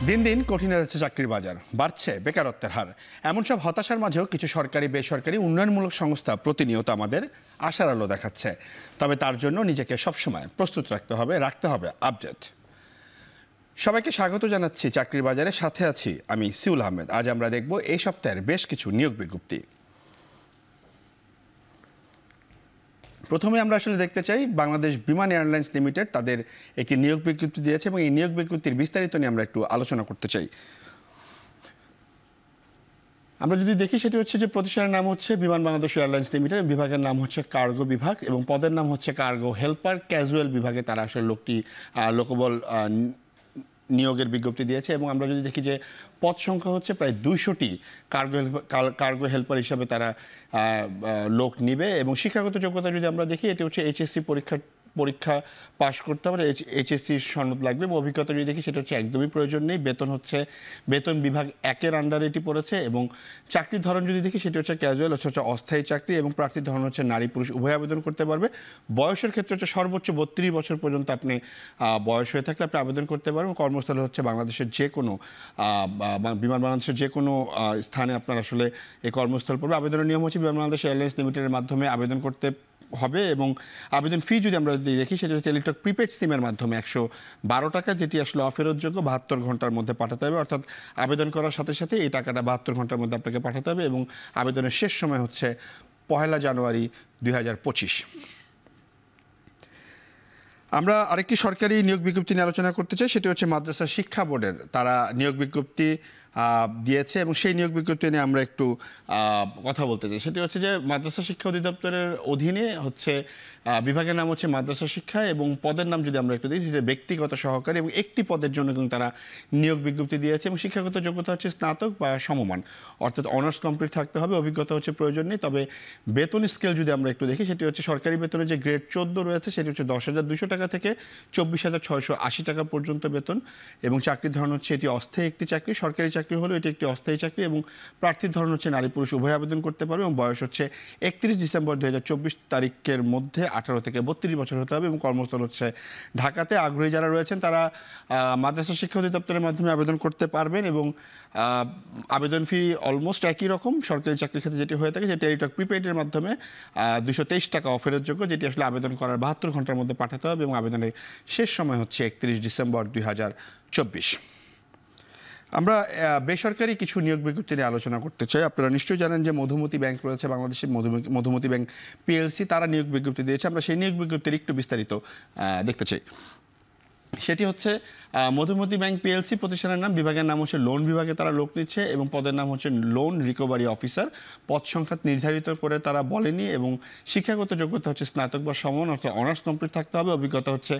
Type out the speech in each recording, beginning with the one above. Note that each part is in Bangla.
দিন দিন কঠিন হয়ে যাচ্ছে চাকরির বাজার, বাড়ছে বেকারত্বের হার। এমন সব হতাশার মাঝেও কিছু সরকারি বেসরকারি উন্নয়নমূলক সংস্থা প্রতিনিয়ত আমাদের আশার আলো দেখাচ্ছে। তবে তার জন্য নিজেকে সবসময় প্রস্তুত রাখতে হবে আপডেট। সবাইকে স্বাগত জানাচ্ছি চাকরির বাজারে, সাথে আছি আমি সিউল আহমেদ। আজ আমরা দেখব এই সপ্তাহের বেশ কিছু নিয়োগ বিজ্ঞপ্তি। প্রথমে আমরা আসলে দেখতে চাই বাংলাদেশ বিমান এয়ারলাইন্স লিমিটেড তাদের একটি নিয়োগ বিজ্ঞপ্তি দিয়েছে এবং এই নিয়োগ বিজ্ঞপ্তির বিস্তারিত নিয়ে আমরা একটু আলোচনা করতে চাই। আমরা যদি দেখি সেটি হচ্ছে যে প্রতিষ্ঠানের নাম হচ্ছে বিমান বাংলাদেশ এয়ারলাইন্স লিমিটেড, বিভাগের নাম হচ্ছে কার্গো বিভাগ এবং পদের নাম হচ্ছে কার্গো হেল্পার ক্যাজুয়াল বিভাগে তারা আসলে লোকবল নিয়োগের বিজ্ঞপ্তি দিয়েছে। এবং আমরা যদি দেখি যে পদ সংখ্যা হচ্ছে প্রায় 200টি কার্গো হেল্পার হিসাবে তারা লোক নিবে। এবং শিক্ষাগত যোগ্যতা যদি আমরা দেখি, এটি হচ্ছে এইচএসসি পরীক্ষা পাশ করতে হবে, এইচএসসি সনদ লাগবে। এবং অভিজ্ঞতা যদি দেখি সেটা হচ্ছে একদমই প্রয়োজন নেই। বেতন বিভাগ 1-এর আন্ডারে এটি পড়েছে। এবং চাকরির ধরন যদি দেখি সেটি হচ্ছে ক্যাজুয়াল, হচ্ছে অস্থায়ী চাকরি এবং প্রার্থীর ধরন হচ্ছে নারী পুরুষ উভয় আবেদন করতে পারবে। বয়সের ক্ষেত্রে হচ্ছে সর্বোচ্চ 32 বছর পর্যন্ত আপনি বয়স হয়ে থাকলে আপনি আবেদন করতে পারবেন। কর্মস্থলে হচ্ছে বাংলাদেশের যে কোনো বাংলাদেশের যে কোনো স্থানে আপনার আসলে এই কর্মস্থল পড়বে। আবেদনের নিয়ম হচ্ছে বিমান বাংলাদেশ এয়ারলাইন্স লিমিটেডের মাধ্যমে আবেদন করতে হবে। এবং আবেদন ফি যদি আমরা দেখি সেটা হচ্ছে ইলেকট্রিক প্রিপেড সিমের মাধ্যমে 112 টাকা, যেটি আসলে অফেরতযোগ্য 72 ঘন্টার মধ্যে পাঠাতে হবে। অর্থাৎ আবেদন করার সাথে সাথে এই টাকাটা 72 ঘন্টার মধ্যে আপনাকে পাঠাতে হবে। এবং আবেদনের শেষ সময় হচ্ছে 1 জানুয়ারি 2025। আমরা আরেকটি সরকারি নিয়োগ বিজ্ঞপ্তি নিয়ে আলোচনা করতে চাই, সেটি হচ্ছে মাদ্রাসা শিক্ষা বোর্ডের তারা নিয়োগ বিজ্ঞপ্তি দিয়েছে এবং সেই নিয়োগ বিজ্ঞপ্তি নিয়ে আমরা একটু কথা বলতে চাই। সেটি হচ্ছে যে মাদ্রাসা শিক্ষা অধিদপ্তরের অধীনে হচ্ছে বিভাগের নাম হচ্ছে মাদ্রাসা শিক্ষা এবং পদের নাম যদি আমরা একটু দিই সেটা ব্যক্তিগত সহকারী এবং একটি পদের জন্য কিন্তু তারা নিয়োগ বিজ্ঞপ্তি দিয়েছে। এবং শিক্ষাগত যোগ্যতা হচ্ছে স্নাতক বা সমমান, অর্থাৎ অনার্স কমপ্লিট থাকতে হবে। অভিজ্ঞতা হচ্ছে প্রয়োজন নেই। তবে বেতন স্কেল যদি আমরা একটু দেখি সেটি হচ্ছে সরকারি বেতনের যে গ্রেড 14 রয়েছে সেটি হচ্ছে 10,200 টাকা থেকে 24,680 টাকা পর্যন্ত বেতন। এবং চাকরির ধরন হচ্ছে এটি অস্থায়ী একটি চাকরি, সরকারি চাকরি হলেও এটি একটি অস্থায়ী চাকরি। এবং প্রার্থীর ধরন হচ্ছে নারী পুরুষ উভয় আবেদন করতে পারবে। এবং বয়স হচ্ছে 31 ডিসেম্বর 2024 তারিখের মধ্যে 18 থেকে 32 বছর হতে হবে। এবং কর্মস্থল হচ্ছে ঢাকাতে। আগ্রহী যারা রয়েছেন তারা মাদ্রাসা শিক্ষা অধিদপ্তরের মাধ্যমে আবেদন করতে পারবেন। এবং আবেদন ফি অলমোস্ট একই রকম সরকারি চাকরির ক্ষেত্রে যেটি হয়ে থাকে, যেটি ইলেকট্রিক প্রিপেডের মাধ্যমে 223 টাকা অফেরতযোগ্য, যেটি আসলে আবেদন করার 72 ঘন্টার মধ্যে পাঠাতে হবে। এবং আবেদনের শেষ সময় হচ্ছে 31 ডিসেম্বর 2024। আমরা বেসরকারি কিছু নিয়োগ বিজ্ঞপ্তি নিয়ে আলোচনা করতে চাই। আপনারা নিশ্চয়ই জানেন যে মধুমতি ব্যাংক রয়েছে বাংলাদেশের, মধুমতি ব্যাংক পিএলসি তারা নিয়োগ বিজ্ঞপ্তি দিয়েছে। আমরা সেই নিয়োগ বিজ্ঞপ্তির একটু বিস্তারিত দেখতে চাই। সেটি হচ্ছে মধুমতি ব্যাংক পিএলসি প্রতিষ্ঠানের নাম, বিভাগের নাম হচ্ছে লোন বিভাগে তারা লোক নিচ্ছে এবং পদের নাম হচ্ছে লোন রিকভারি অফিসার। পদ সংখ্যা নির্ধারিত করে তারা বলেনি। এবং শিক্ষাগত যোগ্যতা হচ্ছে স্নাতক বা সমান, অর্থাৎ অনার্স কমপ্লিট থাকতে হবে। অভিজ্ঞতা হচ্ছে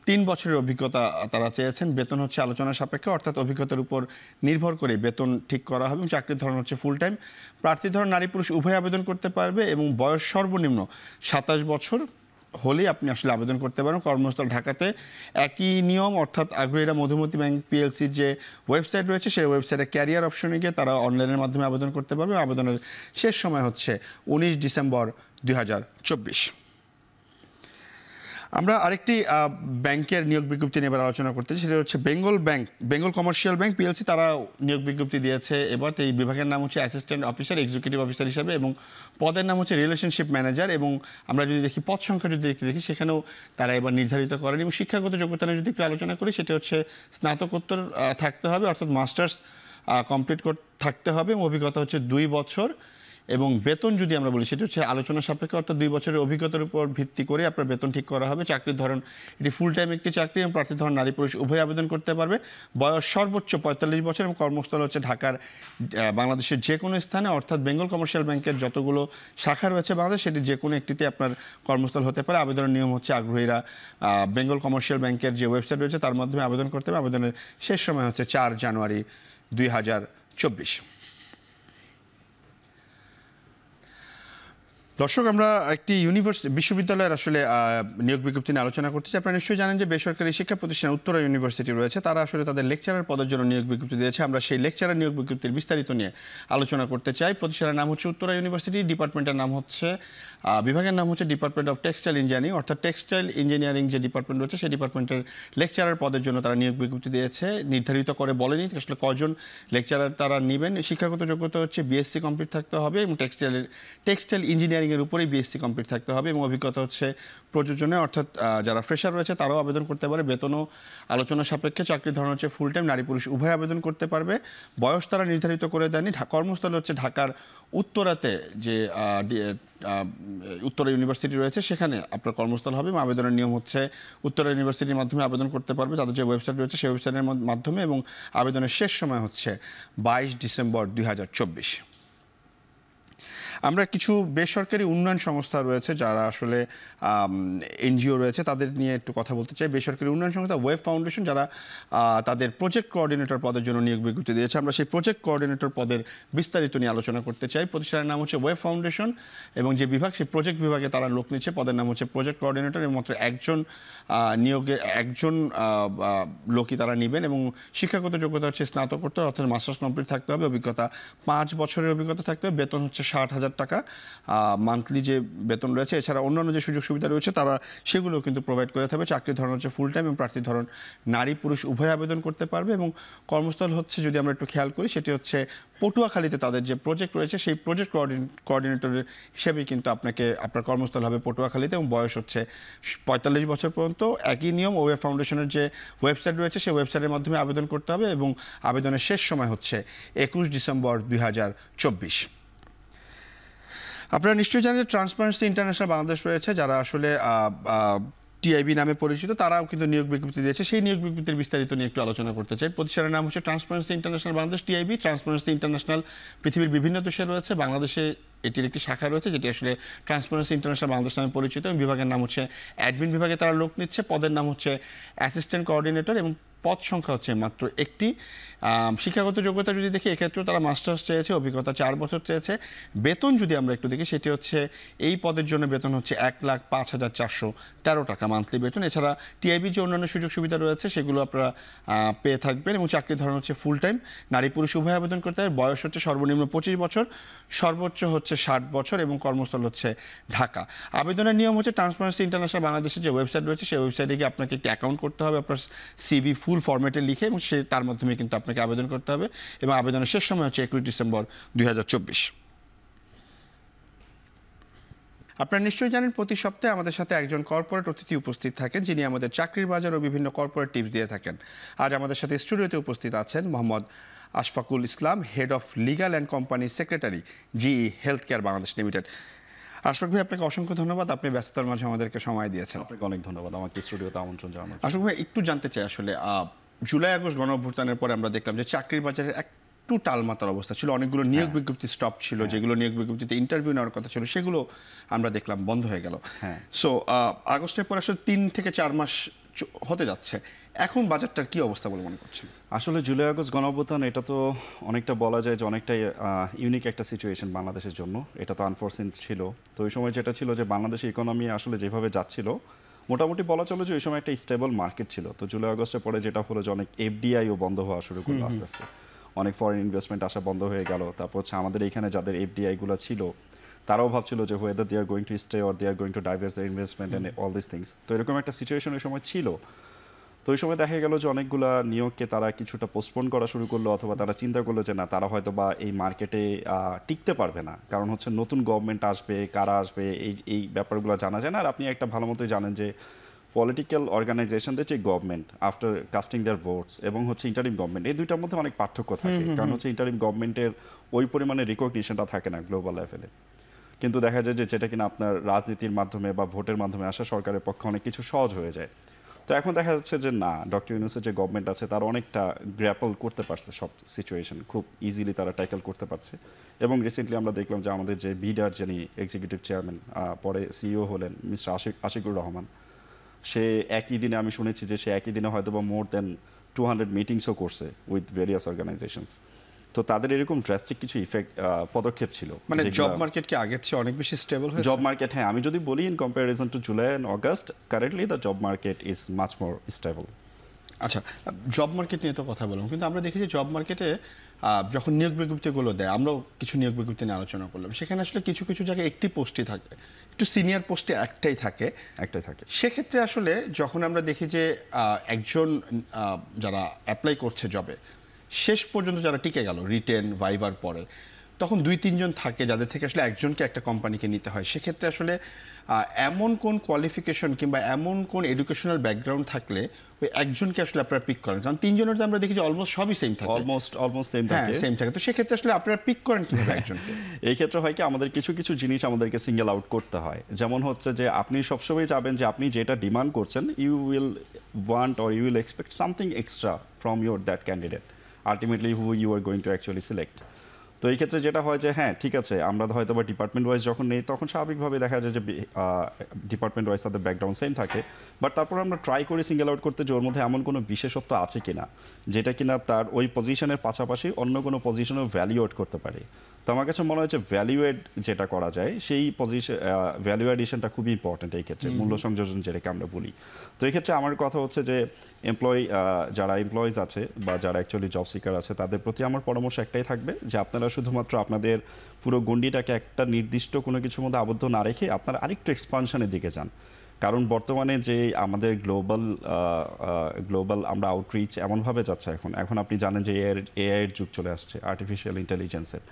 3 বছরের অভিজ্ঞতা তারা চেয়েছেন। বেতন হচ্ছে আলোচনা সাপেক্ষে, অর্থাৎ অভিজ্ঞতার উপর নির্ভর করে বেতন ঠিক করা হবে। এবং চাকরির ধরন হচ্ছে ফুল টাইম। প্রার্থীর ধরন নারী পুরুষ উভয় আবেদন করতে পারবে। এবং বয়স সর্বনিম্ন 27 বছর হলেই আপনি আসলে আবেদন করতে পারেন। কর্মস্থল ঢাকাতে। একই নিয়ম, অর্থাৎ আগ্রহীরা মধুমতি ব্যাংক পিএলসির যে ওয়েবসাইট রয়েছে সেই ওয়েবসাইটে ক্যারিয়ার অপশনে গিয়ে তারা অনলাইনের মাধ্যমে আবেদন করতে পারবে। আবেদনের শেষ সময় হচ্ছে 19 ডিসেম্বর 2024। আমরা আরেকটি ব্যাংকের নিয়োগ বিজ্ঞপ্তি নিয়ে এবার আলোচনা করতে চাই, সেটা হচ্ছে বেঙ্গল কমার্শিয়াল ব্যাংক পিএলসি তারা নিয়োগ বিজ্ঞপ্তি দিয়েছে। এবার এই বিভাগের নাম হচ্ছে অ্যাসিস্ট্যান্ট অফিসার এক্সিকিউটিভ অফিসার হিসাবে এবং পদের নাম হচ্ছে রিলেশনশিপ ম্যানেজার। এবং আমরা যদি দেখি পদ সংখ্যা যদি দেখি সেখানেও তারা এবার নির্ধারিত করেন। এবং শিক্ষাগত যোগ্যতা নিয়ে যদি একটু আলোচনা করি সেটা হচ্ছে স্নাতকোত্তর থাকতে হবে, অর্থাৎ মাস্টার্স কমপ্লিট থাকতে হবে। এবং অভিজ্ঞতা হচ্ছে 2 বছর। এবং বেতন যদি আমরা বলি সেটা হচ্ছে আলোচনা সাপেক্ষে, অর্থাৎ 2 বছরের অভিজ্ঞতার উপর ভিত্তি করে আপনার বেতন ঠিক করা হবে। চাকরির ধরন এটি ফুল টাইম একটি চাকরি এবং প্রার্থীর ধরন নারী পুরুষ উভয় আবেদন করতে পারবে। বয়স সর্বোচ্চ 45 বছর এবং কর্মস্থল হচ্ছে ঢাকার বাংলাদেশের যে কোনো স্থানে, অর্থাৎ বেঙ্গল কমার্শিয়াল ব্যাংকের যতগুলো শাখা রয়েছে বাংলাদেশ সেটি যে কোনো একটিতে আপনার কর্মস্থল হতে পারে। আবেদনের নিয়ম হচ্ছে আগ্রহীরা বেঙ্গল কমার্শিয়াল ব্যাংকের যে ওয়েবসাইট রয়েছে তার মাধ্যমে আবেদন করতে হবে। আবেদনের শেষ সময় হচ্ছে 4 জানুয়ারি 2024। দর্শক, আমরা একটি বিশ্ববিদ্যালয়ের আসলে নিয়োগ বিজ্ঞপ্তি নিয়ে আলোচনা করতে চাই। আপনারা নিশ্চয়ই জানেন যে বেসরকারি শিক্ষা প্রতিষ্ঠান উত্তরা ইউনিভার্সিটি রয়েছে, তারা আসলে তাদের লেকচারার পদের জন্য নিয়োগ বিজ্ঞপ্তি দিয়েছে। আমরা সেই লেকচারার নিয়োগ বিজ্ঞপ্তির বিস্তারিত নিয়ে আলোচনা করতে চাই। প্রতিষ্ঠানের নাম হচ্ছে উত্তরা ইউনিভার্সিটি, ডিপার্টমেন্টের নাম হচ্ছে বিভাগের নাম হচ্ছে ডিপার্টমেন্ট অফ টেক্সটাইল ইঞ্জিনিয়ারিং, অর্থাৎ টেক্সটাইল ইঞ্জিনিয়ারিং যে ডিপার্টমেন্ট রয়েছে সেই ডিপার্টমেন্টের লেকচারার পদের জন্য তারা নিয়োগ বিজ্ঞপ্তি দিয়েছে। নির্ধারিত করে বলেনি আসলে কজন লেকচারার তারা নেবেন। শিক্ষাগত যোগ্যতা হচ্ছে বিএসসি কমপ্লিট থাকতে হবে এবং টেক্সটাইল ইঞ্জিনিয়ারিংয়ের উপরেই বিএসসি কমপ্লিট থাকতে হবে এবং অভিজ্ঞতা হচ্ছে প্রযোজনে, অর্থাৎ যারা ফ্রেশার রয়েছে তারাও আবেদন করতে পারে। বেতনও আলোচনা সাপেক্ষে। চাকরির ধরন হচ্ছে ফুল টাইম, নারী পুরুষ উভয় আবেদন করতে পারবে। বয়স তারা নির্ধারিত করে দেয়নি। কর্মস্থল হচ্ছে ঢাকার উত্তরাতে যে উত্তরা ইউনিভার্সিটি রয়েছে সেখানে আপনার কর্মস্থল হবে এবং আবেদনের নিয়ম হচ্ছে উত্তরা ইউনিভার্সিটির মাধ্যমে আবেদন করতে পারবে, তাদের যে ওয়েবসাইট রয়েছে সেই ওয়েবসাইটের মাধ্যমে, এবং আবেদনের শেষ সময় হচ্ছে 22 ডিসেম্বর 2024। আমরা কিছু বেসরকারি উন্নয়ন সংস্থা রয়েছে যারা আসলে এনজিও রয়েছে তাদের নিয়ে একটু কথা বলতে চাই। বেসরকারি উন্নয়ন সংস্থা ওয়েব ফাউন্ডেশন, যারা তাদের প্রজেক্ট কোঅর্ডিনেটর পদের জন্য নিয়োগ বিজ্ঞপ্তি দিয়েছে। আমরা সেই প্রজেক্ট কোঅর্ডিনেটর পদের বিস্তারিত নিয়ে আলোচনা করতে চাই। প্রতিষ্ঠানের নাম হচ্ছে ওয়েব ফাউন্ডেশন এবং যে বিভাগ সেই প্রজেক্ট বিভাগে তারা লোক নিচ্ছে, পদের নাম হচ্ছে প্রজেক্ট কোঅর্ডিনেটর এবং মাত্র একজন লোকই তারা নেবেন এবং শিক্ষাগত যোগ্যতা হচ্ছে স্নাতকোত্তর, অর্থাৎ মাস্টার্স কমপ্লিট থাকতে হবে, অভিজ্ঞতা 5 বছরের অভিজ্ঞতা থাকতে হবে, বেতন হচ্ছে 60,000 টাকা মান্থলি যে বেতন রয়েছে। এছাড়া অন্যান্য যে সুযোগ সুবিধা রয়েছে তারা সেগুলো কিন্তু প্রোভাইড করে থাকবে। চাকরির ধরন হচ্ছে ফুল টাইম এবং প্রার্থীর ধরন নারী পুরুষ উভয় আবেদন করতে পারবে এবং কর্মস্থল হচ্ছে, যদি আমরা একটু খেয়াল করি, সেটি হচ্ছে পটুয়াখালীতে তাদের যে প্রজেক্ট রয়েছে সেই প্রজেক্ট কোঅর্ডিনেটরের হিসেবেই কিন্তু আপনার কর্মস্থল হবে পটুয়াখালীতে এবং বয়স হচ্ছে 45 বছর পর্যন্ত। একই নিয়ম ওয়েব ফাউন্ডেশনের যে ওয়েবসাইট রয়েছে সেই ওয়েবসাইটের মাধ্যমে আবেদন করতে হবে এবং আবেদনের শেষ সময় হচ্ছে 21 ডিসেম্বর 2024। আপনারা নিশ্চয়ই জানেন যে ট্রান্সপারেন্সি ইন্টারন্যাশনাল বাংলাদেশ রয়েছে, যারা আসলে টিআইবি নামে পরিচিত, তারাও কিন্তু নিয়োগ বিজ্ঞপ্তি দিয়েছে। সেই নিয়োগ বিজ্ঞপ্তির বিস্তারিত নিয়ে একটু আলোচনা করতে চাই। প্রতিষ্ঠানের নাম হচ্ছে transparency international Bangladesh, TIB. Transparency international পৃথিবীর বিভিন্ন দেশে রয়েছে, বাংলাদেশে এটির একটি শাখা রয়েছে যেটি আসলে ট্রান্সপারেন্সি ইন্টারন্যাশনাল বাংলাদেশ নামে পরিচিত এবং বিভাগের নাম হচ্ছে অ্যাডমিন বিভাগে তারা লোক নিচ্ছে। পদের নাম হচ্ছে অ্যাসিস্ট্যান্ট কোঅর্ডিনেটর এবং পদ সংখ্যা হচ্ছে মাত্র একটি। শিক্ষাগত যোগ্যতা যদি দেখি এক্ষেত্রেও তারা মাস্টার্স চেয়েছে, অভিজ্ঞতা 4 বছর চেয়েছে। বেতন যদি আমরা একটু দেখি সেটি হচ্ছে এই পদের জন্য বেতন হচ্ছে 1,05,413 টাকা মান্থলি বেতন। এছাড়া টিআইবি যে অন্যান্য সুযোগ সুবিধা রয়েছে সেগুলো আপনারা পেয়ে থাকবেন এবং চাকরির ধরন হচ্ছে ফুল টাইম, নারী পুরুষ উভয় আবেদন করতে হবে। বয়স হচ্ছে সর্বনিম্ন 25 বছর, সর্বোচ্চ হচ্ছে 60 বছর এবং কর্মস্থল হচ্ছে ঢাকা। আবেদনের নিয়ম হচ্ছে ট্রান্সপারেন্সি ইন্টারন্যাশনাল বাংলাদেশের যে ওয়েবসাইট রয়েছে সেই ওয়েবসাইটে গিয়ে আপনাকে একটি অ্যাকাউন্ট করতে হবে, আপনার সিভি ফুল ফরম্যাটে লিখে, এবং তার মাধ্যমে কিন্তু আপনাকে আবেদন করতে হবে এবং আবেদনের শেষ সময় হচ্ছে 21 ডিসেম্বর 2024। আপনারা নিশ্চয়ই জানেন প্রতি সপ্তাহে আমাদের সাথে একজন কর্পোরেট অতিথি উপস্থিত থাকেন যিনি আমাদের চাকরির বাজার ও বিভিন্ন কর্পোরেট টিপস দিয়ে থাকেন। আজ আমাদের সাথে স্টুডিওতে উপস্থিত আছেন Mohammad Ashfaqul Islam, head of legal and company secretary, GE health care Bangladesh limited. Ashfaq ভাই, আপনাকে অসংখ্য ধন্যবাদ, আপনি ব্যস্ততার মাঝে আমাদেরকে সময় দিয়েছেন। আপনাকে অনেক ধন্যবাদ আমাকে স্টুডিওতে আমন্ত্রণ জানানোর। আশফাক ভাই, একটু জানতে চাই আসলে জুলাই আগস্ট গণ অভ্যুত্থানের পরে আমরা দেখলাম যে চাকরির বাজারে একটু টালমাতার অবস্থা ছিল, অনেকগুলো নিয়োগ বিজ্ঞপ্তি স্টপ ছিল, যেগুলো নিয়োগ বিজ্ঞপ্তিতে ইন্টারভিউ নেওয়ার কথা ছিল সেগুলো আমরা দেখলাম বন্ধ হয়ে গেল। সো আগস্টের পর আসলে 3 থেকে 4 মাস হতে যাচ্ছে, এখন বাজারটার কি অবস্থা বলে মনে করছেন? আসলে জুলাই আগস্ট গণ অভ্যুত্থান এটা তো অনেকটা বলা যায় যে অনেকটাই ইউনিক একটা সিচুয়েশন বাংলাদেশের জন্য। এটা তো আনফরসিন ছিল। তো ওই সময় যেটা ছিল যে বাংলাদেশের ইকোনমি আসলে যেভাবে যাচ্ছিল মোটামুটি বলা চলে যে ওই সময় একটা স্টেবল মার্কেট ছিল। তো জুলাই আগস্টের পরে যেটা হলো যে অনেক এফডিআইও বন্ধ হওয়া শুরু করলো আস্তে আস্তে, অনেক ফরেন ইনভেস্টমেন্ট আসা বন্ধ হয়ে গেল। তারপর হচ্ছে আমাদের এখানে যাদের এফডিআইগুলো ছিল তারাও ভাবছিল যে whether they are going to stay or they are going to diverse the investment and all this things. তো এরকম একটা সিচুয়েশন ওই সময় ছিল। তো ওই সময় দেখা গেল যে অনেকগুলা নিয়োগকে তারা কিছুটা পোস্টপোন করা শুরু করলো, অথবা তারা চিন্তা করলো যে না, তারা হয়তো বা এই মার্কেটে টিকতে পারবে না, কারণ হচ্ছে নতুন গভর্নমেন্ট আসবে, কারা আসবে এই ব্যাপারগুলো জানা যায় না। আর আপনি একটা ভালো মতোই জানেন যে পলিটিক্যাল অর্গানাইজেশনদের যে গভর্নমেন্ট আফটার কাস্টিং দেয়ার ভোটস এবং হচ্ছে ইন্টারিম গভর্নমেন্ট, এই দুইটার মধ্যে অনেক পার্থক্য থাকে। কারণ হচ্ছে ইন্টারিম গভর্নমেন্টের ওই পরিমাণে রিকগনিশনটা থাকে না গ্লোবাল লেভেলে, কিন্তু দেখা যায় যে যেটা কিনা আপনার রাজনীতির মাধ্যমে বা ভোটের মাধ্যমে আসা সরকারের পক্ষে অনেক কিছু সহজ হয়ে যায়। তো এখন দেখা যাচ্ছে যে না, ডক্টর ইউনূসের যে গভর্নমেন্ট আছে তারা অনেকটা গ্র্যাপল করতে পারছে সব সিচুয়েশন, খুব ইজিলি তারা ট্যাকেল করতে পারছে। এবং রিসেন্টলি আমরা দেখলাম যে আমাদের যে বিডার যিনি এক্সিকিউটিভ চেয়ারম্যান, পরে সিইও হলেন মিস্টার আশিকুর রহমান, সে একই দিনে আমি শুনেছি যে সে একই দিনে হয়তো বা মোর দেন 200 মিটিংসও করছে উইথ ভেরিয়াস অর্গানাইজেশনস। তো তাদের এরকম ড্রাস্টিক কিছু পদক্ষেপ ছিল। মানে জব মার্কেট কি আগের চেয়ে অনেক বেশি স্টেবল হয়েছে? জব মার্কেট, হ্যাঁ, আমি যদি বলি in comparison two July and August, currently the job market is much more stable. আচ্ছা, জব মার্কেট নিয়ে তো কথা বললাম, কিন্তু আমরা দেখি যে জব মার্কেটে যখন নিয়োগ বিজ্ঞপ্তিগুলো দেয়, আমরাও কিছু নিয়োগ বিজ্ঞপ্তি নিয়ে আলোচনা করলাম, সেখানে আসলে কিছু কিছু জায়গায় একটি পোস্টই থাকে, একটু সিনিয়র পোস্টে একটাই থাকে। সেক্ষেত্রে আসলে যখন আমরা দেখি যে একজন যারা অ্যাপ্লাই করছে জবে, শেষ পর্যন্ত যারা টিকে গেল রিটেন ভাইবার পরে, তখন 2-3 জন থাকে যাদের থেকে আসলে একজনকে একটা কোম্পানিকে নিতে হয়। সেক্ষেত্রে আসলে এমন কোন কোয়ালিফিকেশন কিংবা এমন কোন এডুকেশনাল ব্যাকগ্রাউন্ড থাকলে ওই একজনকে আসলে আপনারা পিক করেন? কারণ 3 জনের তো আমরা দেখি যে অলমোস্ট সবই সেম থাকে, অলমোস্ট সেম থাকে। তো সেক্ষেত্রে আসলে আপনারা পিক করেন কিভাবে একজনকে? এই ক্ষেত্রে হয় কি, আমাদের কিছু কিছু জিনিস আমাদেরকে সিঙ্গেল আউট করতে হয়। যেমন হচ্ছে যে আপনি সবসময় চাবেন যে আপনি যেটা ডিমান্ড করছেন, you will want or you will expect something extra from your that candidate, ultimately who you are going to actually select. তো এই ক্ষেত্রে যেটা হয় যে হ্যাঁ ঠিক আছে, আমরা হয়তো বা ডিপার্টমেন্ট ওয়াইজ যখন নেই তখন স্বাভাবিকভাবে দেখা যায় যে ডিপার্টমেন্ট ওয়াইজ তাদের ব্যাকগ্রাউন্ড সেম থাকে, বাট তারপর আমরা ট্রাই করি সিঙ্গেল আউট করতে যে ওর মধ্যে এমন কোনো বিশেষত্ব আছে কিনা যেটা কিনা তার ওই পজিশনের পাশাপাশি অন্য কোনো পজিশনেও ভ্যালিউয়েট করতে পারে। তো আমার কাছে মনে হচ্ছে ভ্যালিউয়েড যেটা করা যায় সেই পজিশন, ভ্যালু অ্যাডিশনটা খুবই ইম্পর্টেন্ট এই ক্ষেত্রে, মূল্য সংযোজন যেটাকে আমরা বলি। তো এই ক্ষেত্রে আমার কথা হচ্ছে যে যারা এমপ্লয়িজ আছে বা যারা অ্যাকচুয়ালি জব সিকার আছে, তাদের প্রতি আমার পরামর্শ একটাই থাকবে যে আপনারা শুধুমাত্র আপনাদের পুরো গণ্ডিটাকে একটা নির্দিষ্ট কোনো কিছুর মধ্যে আবদ্ধ না রেখে আপনারা আরেকটু এক্সপানশনের দিকে যান। কারণ বর্তমানে যে আমাদের গ্লোবাল আমরা আউটরিচ এমনভাবে যাচ্ছে, এখন আপনি জানেন যে এআইয়ের যুগ চলে আসছে, আর্টিফিশিয়াল ইন্টেলিজেন্সের।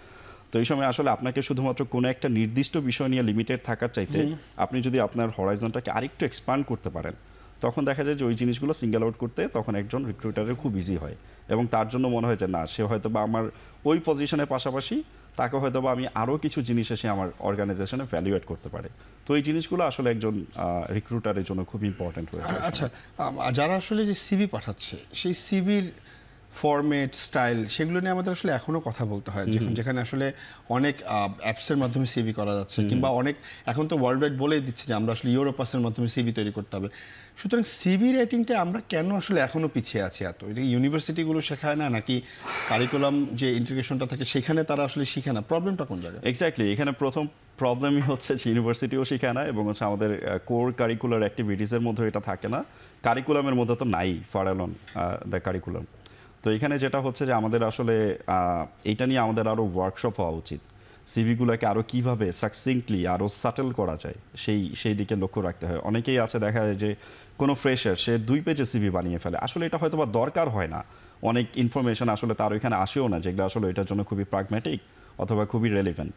তো এই সময় আসলে আপনাকে শুধুমাত্র কোনো একটা নির্দিষ্ট বিষয় নিয়ে লিমিটেড থাকার চাইতে আপনি যদি আপনার হরাইজনটাকে আরেকটু এক্সপান্ড করতে পারেন, তখন দেখা যায় যে ওই জিনিসগুলো সিঙ্গেল আউট করতে তখন একজন রিক্রুটারের খুব ইজি হয়, এবং তার জন্য মনে হয় যে না, সে হয়তো বা আমার ওই পজিশনের পাশাপাশি তাকে হয়তো বা আমি আরও কিছু জিনিস এসে আমার অর্গানাইজেশনে ভ্যালুয়েট করতে পারে। তো এই জিনিসগুলো আসলে একজন রিক্রুটারের জন্য খুব ইম্পর্টেন্ট হয়ে যায়। আচ্ছা, যারা আসলে যে সিভি পাঠাচ্ছে, সেই সিভির ফরম্যাট, স্টাইল, সেগুলো নিয়ে আমাদের আসলে এখনও কথা বলতে হয়, যেখানে আসলে অনেক অ্যাপসের মাধ্যমে সিভি করা যাচ্ছে, কিংবা অনেক এখন তো ওয়ার্ল্ড ওয়াইড বলেই দিচ্ছে যে আমরা আসলে ইউরোপাসের মাধ্যমে সিভি তৈরি করতে হবে। সুতরাং সিভি রাইটিংটা আমরা কেন আসলে এখনও পিছিয়ে আছি এত? এটা ইউনিভার্সিটিগুলো শেখায় না, নাকি কারিকুলাম যে ইন্টিগ্রেশনটা থাকে সেখানে তারা আসলে শিখে না? প্রবলেমটা কোন জায়গায়? এক্স্যাক্টলি, এখানে প্রথম প্রবলেমই হচ্ছে যে ইউনিভার্সিটিও শেখায় না, এবং হচ্ছে আমাদের কোর কারিকুলার অ্যাক্টিভিটিসের মধ্যে এটা থাকে না, কারিকুলামের মধ্যে তো নাই ফর অ্যালন দ্য কারিকুলাম। তো এখানে যেটা হচ্ছে যে আমাদের আসলে এইটা নিয়ে আমাদের আরও ওয়ার্কশপ হওয়া উচিত, সিভিগুলোকে আরও কীভাবে সাকসিঙ্কলি আরও সাটেল করা যায় সেই দিকে লক্ষ্য রাখতে হয়। অনেকেই আছে দেখা যায় যে কোনো ফ্রেশার সে 2 পেজে সিভি বানিয়ে ফেলে, আসলে এটা হয়তো বা দরকার হয় না, অনেক ইনফরমেশন আসলে তার ওইখানে আসেও না যেগুলো আসলে এটার জন্য খুবই প্রাগম্যাটিক অথবা খুবই রেলিভেন্ট।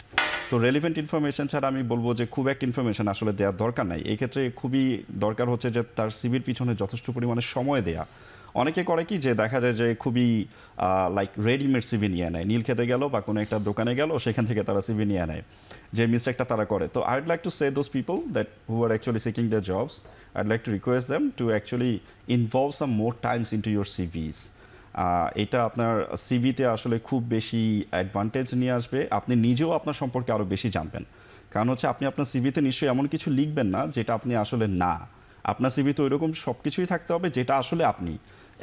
তো রেলিভেন্ট ইনফরমেশন ছাড়া আমি বলবো যে খুব একটা ইনফরমেশন আসলে দেওয়ার দরকার নাই। এই ক্ষেত্রে খুবই দরকার হচ্ছে যে তার সিভির পিছনে যথেষ্ট পরিমাণে সময় দেয়া। অনেকে করে কি যে দেখা যায় যে খুবই লাইক রেডিমেড সিভি নিয়ে নেয়, নীল খেতে গেল বা কোনো একটা দোকানে গেল, সেখান থেকে তারা সিভি নিয়ে নেয়, যে মিস্টেকটা তারা করে। তো I'd like to say those people that who are actually seeking the jobs, I'd like to request them to actually involve some more times into your CVs. এটা আপনার সিভিতে আসলে খুব বেশি অ্যাডভান্টেজ নিয়ে আসবে, আপনি নিজেও আপনার সম্পর্কে আরও বেশি জানবেন। কারণ হচ্ছে আপনি আপনার সিভিতে নিশ্চয়ই এমন কিছু লিখবেন না যেটা আপনি আসলে না, আপনার সিভিতে ওইরকম সব কিছুই থাকতে হবে যেটা আসলে আপনি।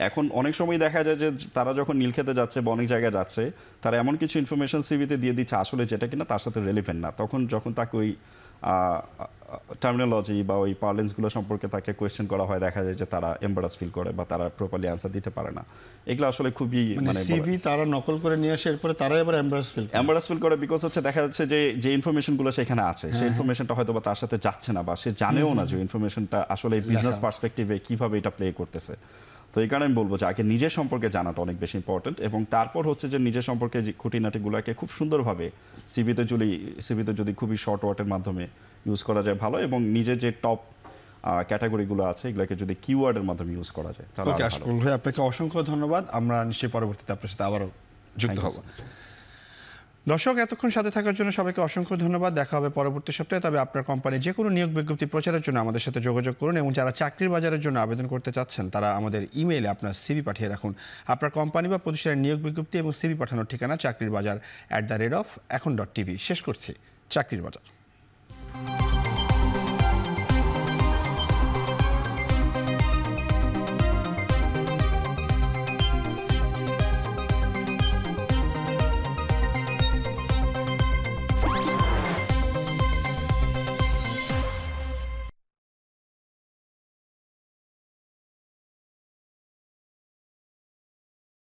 এখন অনেক সময় দেখা যায় যে তারা যখন নীল খেতে যাচ্ছে বা অনেক জায়গায় যাচ্ছে, তারা এমন কিছু ইনফরমেশন সিভিতে দিয়ে দিচ্ছে আসলে যেটা কিনা তার সাথে রেলিভেন্ট না। যখন তাকে ওই টার্মিনোলজি বা ওই পার্লেন্সগুলো সম্পর্কে তাকে কোয়েশ্চেন করা হয়, দেখা যায় যে তারা এম্বারাস ফিল করে বা তারা প্রপারলি অ্যান্সার দিতে পারে না। এগুলো আসলে খুবই সিভি তারা নকল করে নিয়ে আসে, এরপরে তারা এবার এম্বারাস ফিল করে, বিকজ হচ্ছে দেখা যাচ্ছে যে ইনফরমেশনগুলো সেখানে আছে সেই ইনফরমেশনটা হয়তো বা তার সাথে যাচ্ছে না, বা সে জানেও না যে ইনফরমেশনটা আসলে বিজনেস পার্সপেক্টিভে কিভাবে এটা প্লে করতেছে। তো এই কারণে আমি বলবো যে আগে নিজের সম্পর্কে জানাটা অনেক বেশি ইম্পর্টেন্ট, এবং তারপর হচ্ছে যে নিজের সম্পর্কে যে খুঁটিনাটিগুলোকে খুব সুন্দরভাবে সিভিতে যদি খুবই শর্ট ওয়ার্ডের মাধ্যমে ইউজ করা যায় ভালো, এবং নিজের যে টপ ক্যাটাগরিগুলো আছে এগুলোকে যদি কিওয়ার্ডের মাধ্যমে ইউজ করা যায় তাহলে ওকে। আশফাকুল ভাই, আপনাকে অসংখ্য ধন্যবাদ। আমরা নিশ্চয়ই পরবর্তীতে আপনার সাথে আবারও যুক্ত হব। দর্শক, এতক্ষণ সাথে থাকার জন্য সবাইকে অসংখ্য ধন্যবাদ। দেখা হবে পরবর্তী সপ্তাহে। তবে আপনার কোম্পানি যে কোনো নিয়োগ বিজ্ঞপ্তি প্রচারের জন্য আমাদের সাথে যোগাযোগ করুন, এবং যারা চাকরির বাজারের জন্য আবেদন করতে চাচ্ছেন তারা আমাদের ইমেইলে আপনার সিভি পাঠিয়ে রাখুন। আপনার কোম্পানি বা প্রতিষ্ঠানের নিয়োগ বিজ্ঞপ্তি এবং সিভি পাঠানোর ঠিকানা চাকরির বাজার @এখন.tv। শেষ করছি চাকরির বাজার।